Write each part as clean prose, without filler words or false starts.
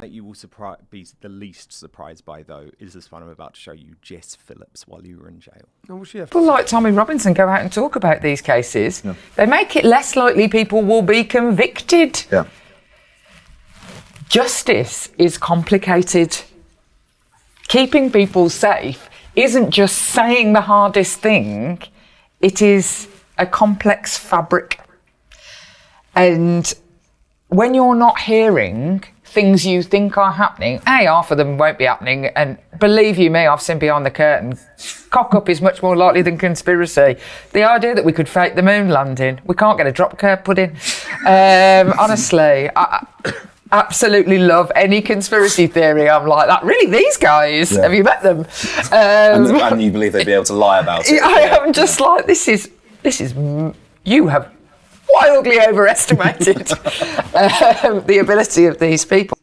that you will be the least surprised by, though, is this one I'm about to show you, Jess Phillips, while you were in jail. Oh, what's she have? People like Tommy Robinson go out and talk about these cases. Yeah. They make it less likely people will be convicted. Yeah. Justice is complicated. Keeping people safe isn't just saying the hardest thing. It is a complex fabric. And when you're not hearing things you think are happening, half of them won't be happening. And believe you me, I've seen behind the curtain. Cock up is much more likely than conspiracy. The idea that we could fake the moon landing, we can't get a drop curve put in. Honestly, I absolutely love any conspiracy theory. I'm like that. Really, these guys? Yeah. Have you met them? And you believe they'd be able to lie about it? I am just like, this is. You have wildly overestimated the ability of these people.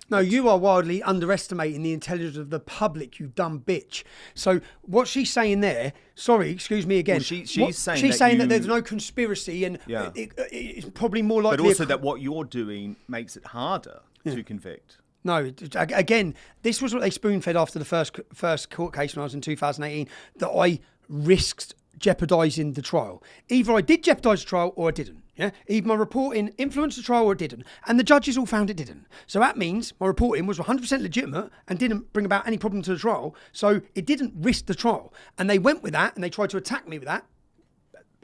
No, you are wildly underestimating the intelligence of the public, you dumb bitch. So what she's saying there, sorry, excuse me again. Well, she's saying that there's no conspiracy and it's probably more likely... But also that what you're doing makes it harder to convict. No, again, this was what they spoon-fed after the first court case when I was in 2018, that I risked jeopardising the trial. Either I did jeopardise the trial or I didn't. Yeah, either my reporting influenced the trial or it didn't, and the judges all found it didn't. So that means my reporting was 100% legitimate and didn't bring about any problem to the trial. So it didn't risk the trial, and they went with that and they tried to attack me with that.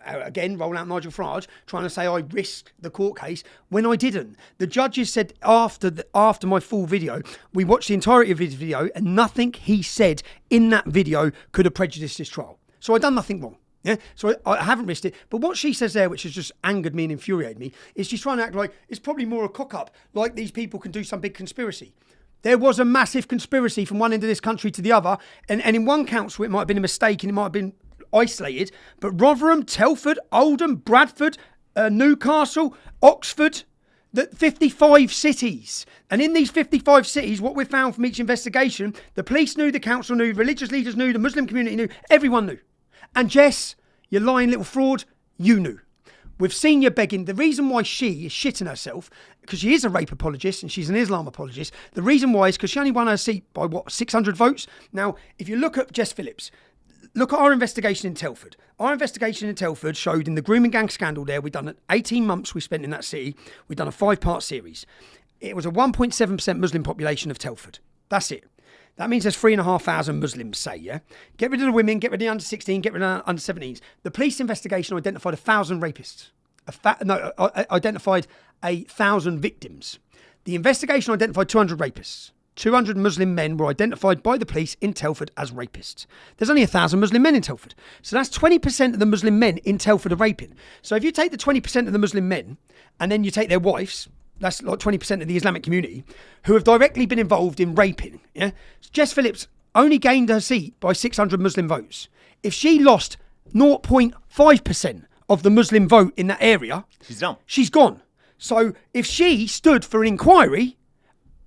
Again, roll out Nigel Farage, trying to say I risked the court case when I didn't. The judges said after my full video, we watched the entirety of his video, and nothing he said in that video could have prejudiced this trial. So I done nothing wrong. Yeah, so I haven't risked it. But what she says there, which has just angered me and infuriated me, is she's trying to act like it's probably more a cock-up, like these people can do some big conspiracy. There was a massive conspiracy from one end of this country to the other, and in one council it might have been a mistake and it might have been isolated, but Rotherham, Telford, Oldham, Bradford, Newcastle, Oxford, the 55 cities. And in these 55 cities, what we found from each investigation, the police knew, the council knew, religious leaders knew, the Muslim community knew, everyone knew. And Jess, you lying little fraud, you knew. We've seen you begging. The reason why she is shitting herself, because she is a rape apologist and she's an Islam apologist, the reason why is because she only won her seat by, 600 votes? Now, if you look at Jess Phillips, look at our investigation in Telford. Our investigation in Telford showed in the grooming gang scandal there, we've done 18 months we spent in that city. We've done a 5-part series. It was a 1.7% Muslim population of Telford. That's it. That means there's 3,500 Muslims, say, yeah? Get rid of the women, get rid of the under 16, get rid of the under 17s. The police investigation identified 1,000 rapists. Identified 1,000 victims. The investigation identified 200 rapists. 200 Muslim men were identified by the police in Telford as rapists. There's only 1,000 Muslim men in Telford. So that's 20% of the Muslim men in Telford are raping. So if you take the 20% of the Muslim men and then you take their wives, that's like 20% of the Islamic community who have directly been involved in raping. Yeah, Jess Phillips only gained her seat by 600 Muslim votes. If she lost 0.5% of the Muslim vote in that area, she's done. She's gone. So if she stood for an inquiry,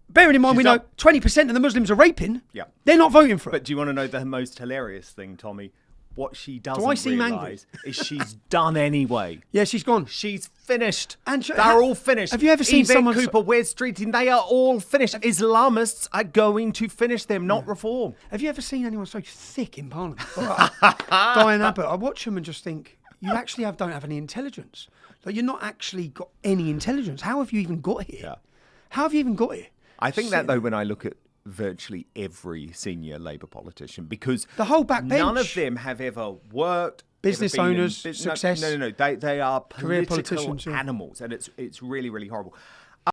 bearing in mind we know 20% of the Muslims are raping, they're not voting for her. But do you want to know the most hilarious thing, Tommy? What she doesn't realise is she's done anyway. Yeah, she's gone. She's finished. And they're all finished. Have you ever seen someone... Cooper, Wes Streeting, they are all finished. Islamists are going to finish them, not reform. Have you ever seen anyone so thick in Parliament? Diane Abbott, I watch them and just think, you actually don't have any intelligence. Like, you're not actually got any intelligence. How have you even got here? Yeah. How have you even got here? I think that, though, when I look at virtually every senior Labour politician, because the whole backbench, none of them have ever worked, business owners, success. No. They are career political politicians, animals, and it's really, really horrible.